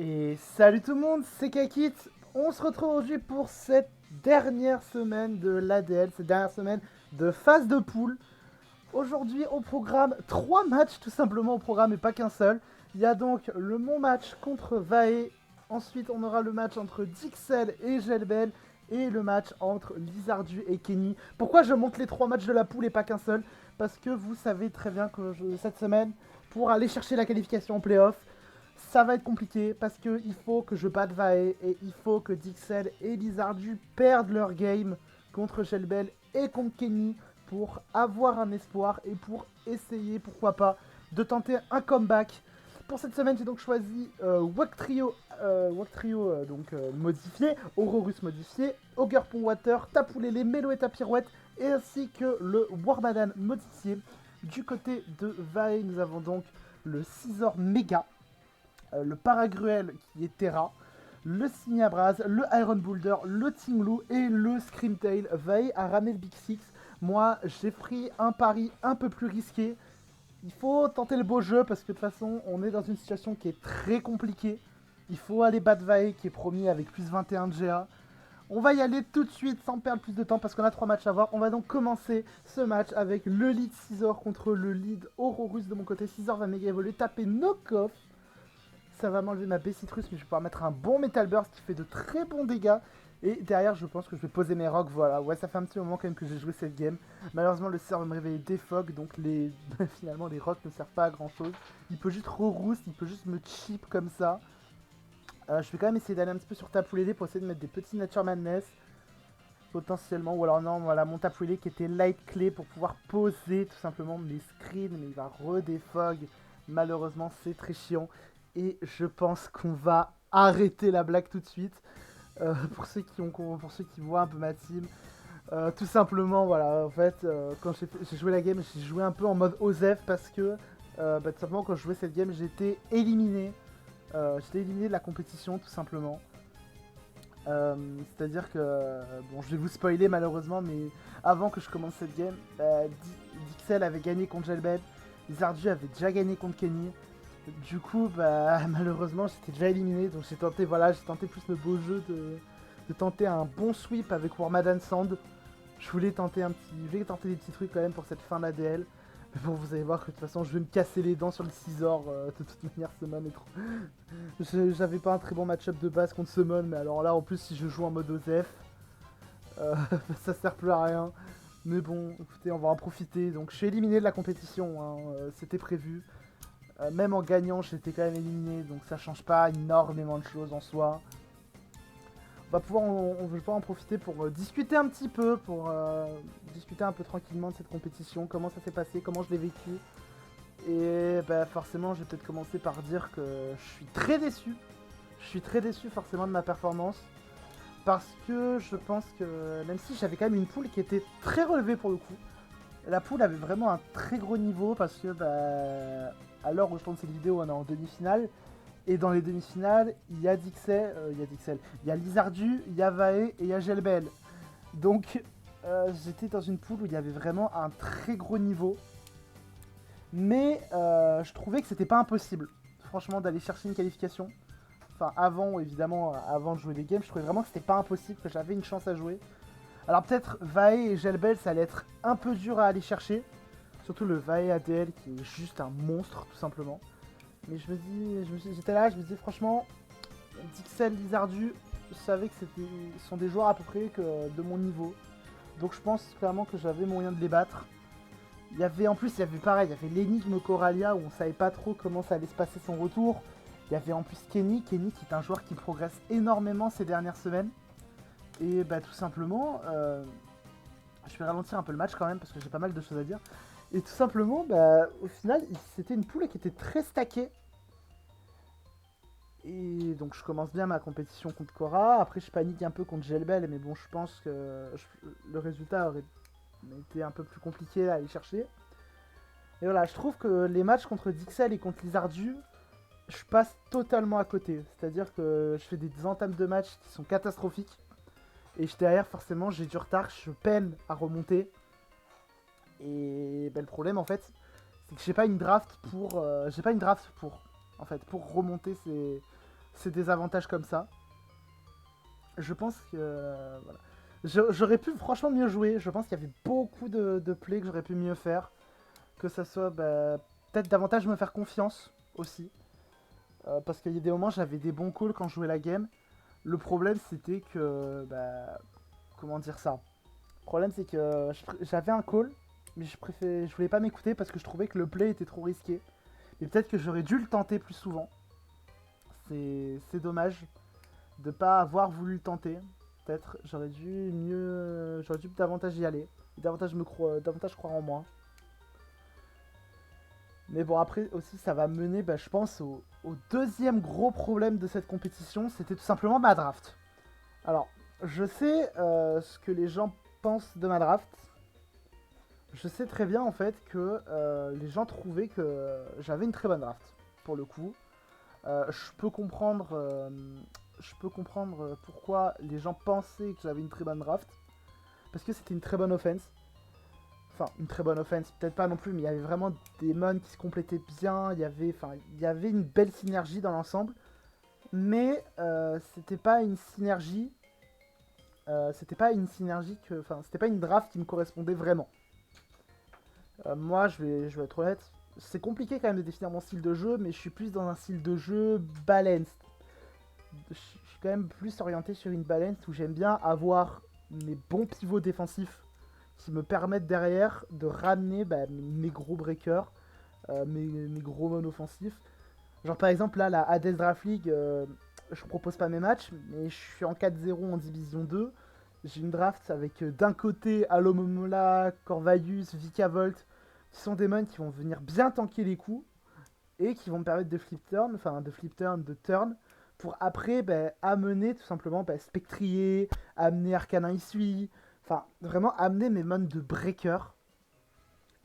Et salut tout le monde, c'est Kakit. On se retrouve aujourd'hui pour cette dernière semaine de l'ADL, cette dernière semaine de phase de poule. Aujourd'hui, au programme 3 matchs tout simplement au programme et pas qu'un seul. Il y a donc mon match contre Vae. Ensuite, on aura le match entre Dixel et Gelbel. Et le match entre Lizardu et Kenny. Pourquoi je monte les 3 matchs de la poule et pas qu'un seul? Parce que vous savez très bien que cette semaine, pour aller chercher la qualification en playoff, ça va être compliqué parce que il faut que je batte Vae et il faut que Dixel et Lizardu perdent leur game contre Gelbel et contre Kenny pour avoir un espoir et pour essayer, pourquoi pas, de tenter un comeback. Pour cette semaine, j'ai donc choisi Wak Trio donc modifié, Aurorus modifié, Ogre Pond Water, Tapoulele, Melo et Tapirouette, et ainsi que le Warmadan modifié. Du côté de Vae, nous avons donc le Scizor Mega, le Paragruel qui est Terra, le Signabraz, le Iron Boulder, le Tinglu et le Screamtail. Vae a ramené le Big Six. Moi, j'ai pris un pari un peu plus risqué. Il faut tenter le beau jeu parce que de toute façon, on est dans une situation qui est très compliquée. Il faut aller battre Vae qui est promis avec plus 21 de GA. On va y aller tout de suite sans perdre plus de temps parce qu'on a 3 matchs à voir. On va donc commencer ce match avec le lead Scizor contre le lead Aurorus de mon côté. Scizor va méga évoluer, taper Knockoff. Ça va m'enlever ma B-Citrus, mais je vais pouvoir mettre un bon Metal Burst qui fait de très bons dégâts. Et derrière, je pense que je vais poser mes rocks. Voilà, ouais, ça fait un petit moment quand même que j'ai joué cette game. Malheureusement, le serve va me réveiller des fogs, donc finalement, les rocks ne servent pas à grand chose. Il peut juste re-roost, il peut juste me chip comme ça. Je vais quand même essayer d'aller un petit peu sur Tapoulele pour essayer de mettre des petits Nature Madness. Potentiellement, ou alors non, voilà, mon Tapoulele qui était light clé pour pouvoir poser tout simplement mes screens, mais il va redéfog. Malheureusement, c'est très chiant. Et je pense qu'on va arrêter la blague tout de suite. Pour ceux qui voient un peu ma team. Tout simplement, voilà, en fait, quand j'ai joué la game, j'ai joué un peu en mode OZEF parce que, tout simplement, quand je jouais cette game, j'étais éliminé. J'étais éliminé de la compétition, tout simplement. C'est-à-dire que, bon, je vais vous spoiler malheureusement, mais avant que je commence cette game, Dixel avait gagné contre Gelbed, Lizardu avait déjà gagné contre Kenny. Du coup, malheureusement, j'étais déjà éliminé, donc j'ai tenté, voilà, j'ai tenté plus le beau jeu de tenter un bon sweep avec Warmadan Sand. Je voulais tenter des petits trucs quand même pour cette fin d'ADL. Mais bon, vous allez voir que de toute façon, je vais me casser les dents sur le Scizor. De toute manière, Summon est trop. J'avais pas un très bon match-up de base contre Summon, mais alors là, en plus, si je joue en mode OZF, ça sert plus à rien. Mais bon, écoutez, on va en profiter. Donc, je suis éliminé de la compétition, hein, c'était prévu. Même en gagnant, j'étais quand même éliminé, donc ça change pas énormément de choses en soi. On va pouvoir en profiter pour discuter un petit peu, pour discuter un peu tranquillement de cette compétition, comment ça s'est passé, comment je l'ai vécu. Et forcément, je vais peut-être commencer par dire que je suis très déçu. Je suis très déçu forcément de ma performance. Parce que je pense que même si j'avais quand même une poule qui était très relevée pour le coup, la poule avait vraiment un très gros niveau parce que à l'heure où je tourne cette vidéo, on est en demi-finale. Et dans les demi-finales, il y a Dixel, il y a Lizardu, il y a Vae et il y a Gelbel. Donc j'étais dans une poule où il y avait vraiment un très gros niveau. Mais je trouvais que c'était pas impossible, franchement, d'aller chercher une qualification. Enfin, avant, évidemment, avant de jouer les games, je trouvais vraiment que c'était pas impossible, que j'avais une chance à jouer. Alors peut-être Vae et Gelbel, ça allait être un peu dur à aller chercher. Surtout le Vae ADL qui est juste un monstre, tout simplement. Mais j'étais là, je me dis franchement, Dixel, Lizardu, je savais que ce sont des joueurs à peu près de mon niveau. Donc je pense clairement que j'avais moyen de les battre. En plus, il y avait pareil, il y avait l'énigme Coralia où on savait pas trop comment ça allait se passer son retour. Il y avait en plus Kenny qui est un joueur qui progresse énormément ces dernières semaines. Et tout simplement, je vais ralentir un peu le match quand même parce que j'ai pas mal de choses à dire. Et tout simplement, au final, c'était une poule qui était très stackée. Et donc je commence bien ma compétition contre Cora. Après je panique un peu contre Gelbel, mais bon, je pense que le résultat aurait été un peu plus compliqué à aller chercher. Et voilà, je trouve que les matchs contre Dixel et contre Lizardu, je passe totalement à côté. C'est-à-dire que je fais des entames de match qui sont catastrophiques. Et derrière, forcément, j'ai du retard, je peine à remonter. Et le problème, en fait, c'est que j'ai pas une draft pour, en fait, pour remonter c'est des avantages comme ça. Je pense que... voilà. J'aurais pu franchement mieux jouer. Je pense qu'il y avait beaucoup de plays que j'aurais pu mieux faire. Que ça soit bah, peut-être davantage me faire confiance aussi. Parce qu'il y a des moments j'avais des bons calls quand je jouais la game. Le problème c'était que... Bah, comment dire ça? Le problème c'est que j'avais un call, mais je voulais pas m'écouter parce que je trouvais que le play était trop risqué. Et peut-être que j'aurais dû le tenter plus souvent. C'est dommage de pas avoir voulu le tenter. Peut-être j'aurais dû davantage y aller, davantage croire en moi. Mais bon, après aussi, ça va mener, bah, je pense, au deuxième gros problème de cette compétition, c'était tout simplement ma draft. Alors, je sais ce que les gens pensent de ma draft. Je sais très bien en fait que les gens trouvaient que j'avais une très bonne draft, pour le coup. Je peux comprendre, pourquoi les gens pensaient que j'avais une très bonne draft. Parce que c'était une très bonne offense. Enfin, une très bonne offense, peut-être pas non plus, mais il y avait vraiment des mons qui se complétaient bien. Il y avait une belle synergie dans l'ensemble. Mais c'était pas une synergie. C'était pas une draft qui me correspondait vraiment. Moi, je vais être honnête. C'est compliqué quand même de définir mon style de jeu, mais je suis plus dans un style de jeu balanced. Je suis quand même plus orienté sur une balance où j'aime bien avoir mes bons pivots défensifs qui me permettent derrière de ramener bah, mes gros breakers, mes gros mon offensifs. Genre par exemple là, la Hades Draft League, je propose pas mes matchs, mais je suis en 4-0 en Division 2. J'ai une draft avec d'un côté Alomomola, Corvalius, Vikavolt, qui sont des mons qui vont venir bien tanker les coups et qui vont me permettre de turn, pour après bah, amener tout simplement bah, Spectrier, amener Arcanin Isui, enfin vraiment amener mes mons de breaker.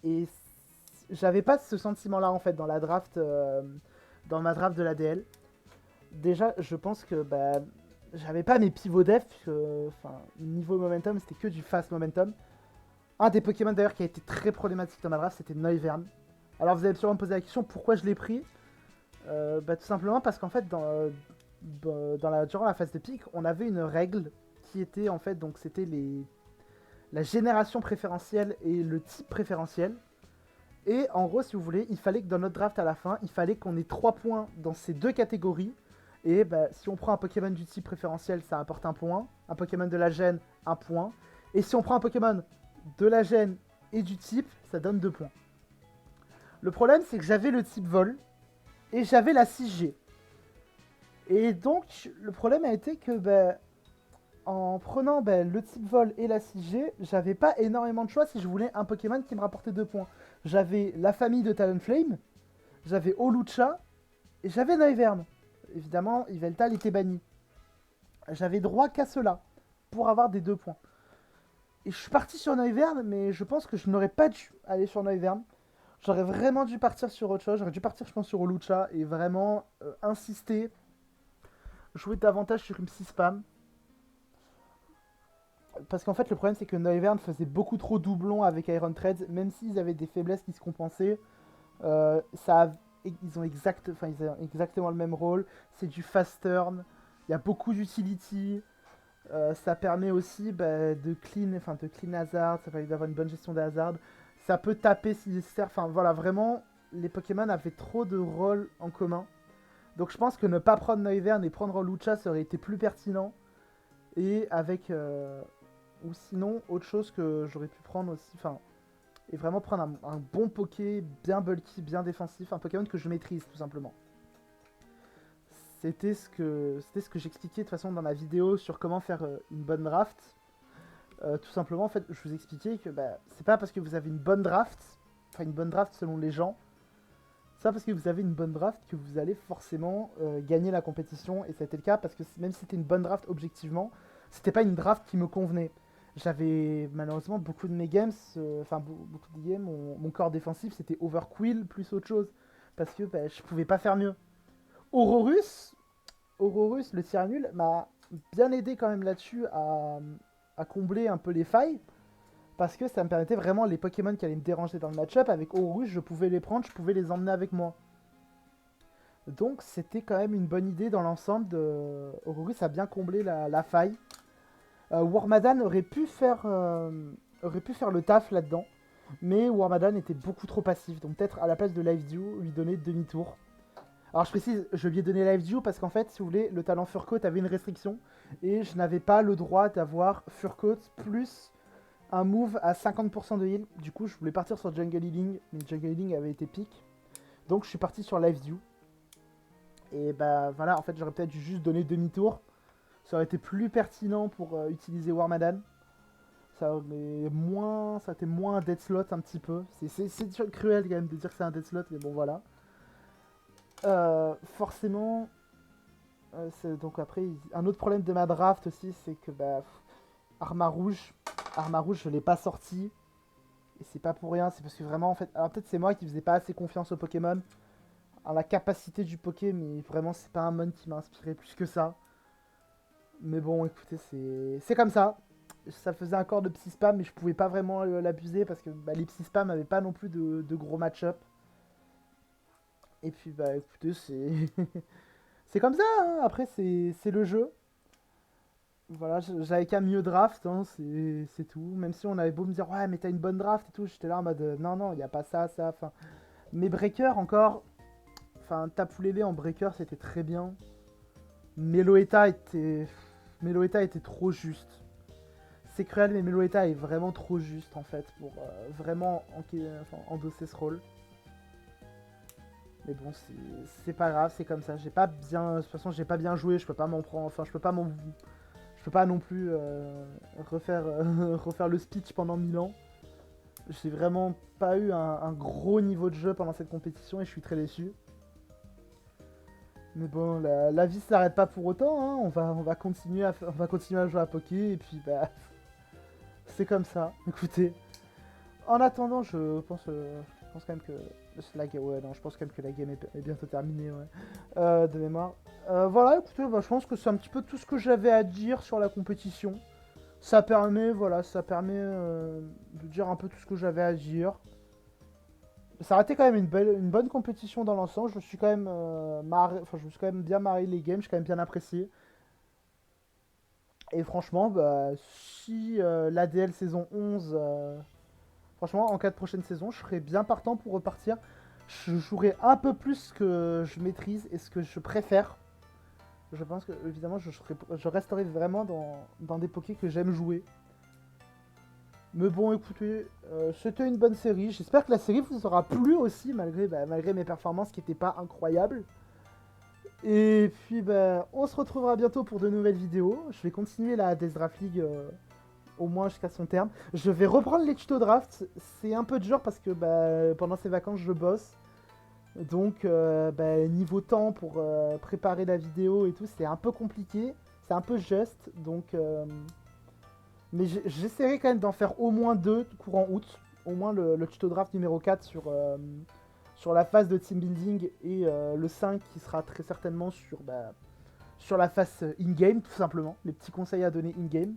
Et j'avais pas ce sentiment là en fait dans ma draft de l'ADL. Déjà, je pense que bah, j'avais pas mes pivots def, niveau momentum, c'était que du fast momentum. Un des Pokémon d'ailleurs qui a été très problématique dans ma draft, c'était Noivern. Alors vous allez sûrement me poser la question pourquoi je l'ai pris. Bah, tout simplement parce qu'en fait, durant la phase de pic, on avait une règle qui était en fait, donc c'était la génération préférentielle et le type préférentiel. Et en gros, si vous voulez, il fallait que dans notre draft à la fin, il fallait qu'on ait 3 points dans ces deux catégories. Et bah, si on prend un Pokémon du type préférentiel, ça apporte un point. Un Pokémon de la gêne, un point. Et si on prend un Pokémon de la gêne et du type, ça donne 2 points. Le problème, c'est que j'avais le type vol et j'avais la 6G. Et donc, le problème a été que bah, en prenant bah, le type vol et la 6G, j'avais pas énormément de choix si je voulais un Pokémon qui me rapportait 2 points. J'avais la famille de Talonflame, j'avais Olucha et j'avais Noivern. Évidemment, Yveltal était banni. J'avais droit qu'à cela pour avoir des 2 points. Et je suis parti sur Noivern, mais je pense que je n'aurais pas dû aller sur Noivern. J'aurais vraiment dû partir sur autre chose. J'aurais dû partir, je pense, sur Olucha et vraiment insister, jouer davantage sur une 6 spam. Parce qu'en fait, le problème, c'est que Noivern faisait beaucoup trop doublon avec Iron Treads, même s'ils avaient des faiblesses qui se compensaient. Ils ont exactement le même rôle. C'est du fast turn. Il y a beaucoup d'utility. Ça permet aussi bah, de clean hazard. Ça permet d'avoir une bonne gestion des hazards. Ça peut taper si nécessaire. Enfin voilà, vraiment, les Pokémon avaient trop de rôles en commun. Donc je pense que ne pas prendre Noivern et prendre Lucha, ça aurait été plus pertinent. Et avec... ou sinon, autre chose que j'aurais pu prendre aussi... Enfin, et vraiment prendre un bon Poké, bien bulky, bien défensif, un Pokémon que je maîtrise tout simplement. C'était ce que j'expliquais de toute façon dans ma vidéo sur comment faire une bonne draft. Tout simplement, en fait, je vous expliquais que bah, c'est pas parce que vous avez une bonne draft, enfin une bonne draft selon les gens, c'est pas parce que vous avez une bonne draft que vous allez forcément gagner la compétition. Et c'était le cas parce que même si c'était une bonne draft objectivement, c'était pas une draft qui me convenait. J'avais malheureusement beaucoup de mes games, beaucoup de games, mon corps défensif c'était Overquill plus autre chose. Parce que bah, je pouvais pas faire mieux. Aurorus, le tir nul, m'a bien aidé quand même là-dessus à combler un peu les failles. Parce que ça me permettait vraiment les Pokémon qui allaient me déranger dans le match-up. Avec Aurorus, je pouvais les prendre, je pouvais les emmener avec moi. Donc c'était quand même une bonne idée dans l'ensemble. Orogus a bien comblé la faille. Wormadan aurait pu faire le taf là-dedans. Mais Wormadan était beaucoup trop passif. Donc peut-être à la place de Live Dew, lui donner demi-tour. Alors je précise, je lui ai donné Live Dew parce qu'en fait, si vous voulez, le talent Furcoat avait une restriction. Et je n'avais pas le droit d'avoir Furcoat plus un move à 50% de heal. Du coup, je voulais partir sur Jungle Healing. Mais Jungle Healing avait été pick. Donc je suis parti sur Live Dew. Et bah voilà, en fait, j'aurais peut-être juste donné demi-tour. Ça aurait été plus pertinent pour utiliser Wormadan. Ça aurait été moins un dead slot un petit peu. C'est cruel quand même de dire que c'est un dead slot, mais bon voilà. Forcément, donc après, un autre problème de ma draft aussi, c'est que Arma Rouge, je l'ai pas sorti. Et c'est pas pour rien, c'est parce que vraiment en fait, alors peut-être c'est moi qui faisais pas assez confiance au Pokémon, à la capacité du Poké, mais vraiment c'est pas un mon qui m'a inspiré plus que ça. Mais bon, écoutez, c'est comme ça. Ça faisait un corps de psy spam, mais je pouvais pas vraiment l'abuser parce que les psy spam avaient pas non plus de gros match-up. Et puis bah écoutez, c'est c'est comme ça, hein. Après c'est le jeu. Voilà, j'avais qu'à mieux draft, hein, c'est tout. Même si on avait beau me dire ouais mais t'as une bonne draft et tout, j'étais là en mode non non, il y a pas ça, ça, enfin. Mes breakers encore, enfin Tapoulélé en breaker c'était très bien. Meloetta était trop juste. C'est cruel, mais Meloetta est vraiment trop juste en fait pour vraiment endosser ce rôle. Mais bon, c'est pas grave, c'est comme ça. J'ai pas bien, de toute façon, j'ai pas bien joué. Je peux pas m'en prendre, enfin, je peux pas non plus refaire refaire le speech pendant 1000 ans. J'ai vraiment pas eu un gros niveau de jeu pendant cette compétition et je suis très déçu. Mais bon, la vie s'arrête pas pour autant. Hein. On va continuer à jouer à Poké et puis bah c'est comme ça. Écoutez, en attendant, je pense quand même que ouais, non, je pense quand même que la game est bientôt terminée, ouais. De mémoire. Voilà, écoutez, bah, je pense que c'est un petit peu tout ce que j'avais à dire sur la compétition. Ça permet, voilà, ça permet de dire un peu tout ce que j'avais à dire. Ça a été quand même une bonne compétition dans l'ensemble. Je me suis quand même je me suis quand même bien marré les games, j'ai quand même bien apprécié. Et franchement, bah, si l'ADL saison 11 franchement, en cas de prochaine saison, je serais bien partant pour repartir. Je jouerai un peu plus ce que je maîtrise et ce que je préfère. Je pense que, évidemment, je resterai vraiment dans des pokés que j'aime jouer. Mais bon, écoutez, c'était une bonne série. J'espère que la série vous aura plu aussi, malgré mes performances qui n'étaient pas incroyables. Et puis, on se retrouvera bientôt pour de nouvelles vidéos. Je vais continuer la Death Draft League au moins jusqu'à son terme. Je vais reprendre les tutos draft. C'est un peu dur parce que pendant ces vacances, je bosse. Donc, niveau temps pour préparer la vidéo et tout, c'est un peu compliqué. C'est un peu juste. Donc, mais j'essaierai quand même d'en faire au moins 2 courant août. Au moins le tuto draft numéro 4 sur la phase de team building et le 5 qui sera très certainement sur la phase in-game, tout simplement. Les petits conseils à donner in-game.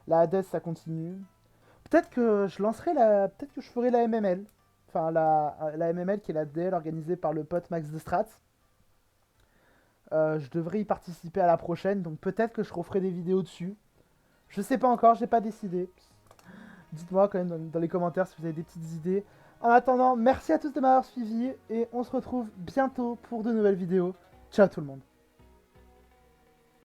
La Hades, ça continue. Peut-être que je lancerai peut-être que je ferai la MML. Enfin, la MML qui est la DL organisée par le pote Max de Strat. Je devrais y participer à la prochaine, donc peut-être que je referai des vidéos dessus. Je sais pas encore, j'ai pas décidé. Dites-moi quand même dans les commentaires si vous avez des petites idées. En attendant, merci à tous de m'avoir suivi et on se retrouve bientôt pour de nouvelles vidéos. Ciao tout le monde.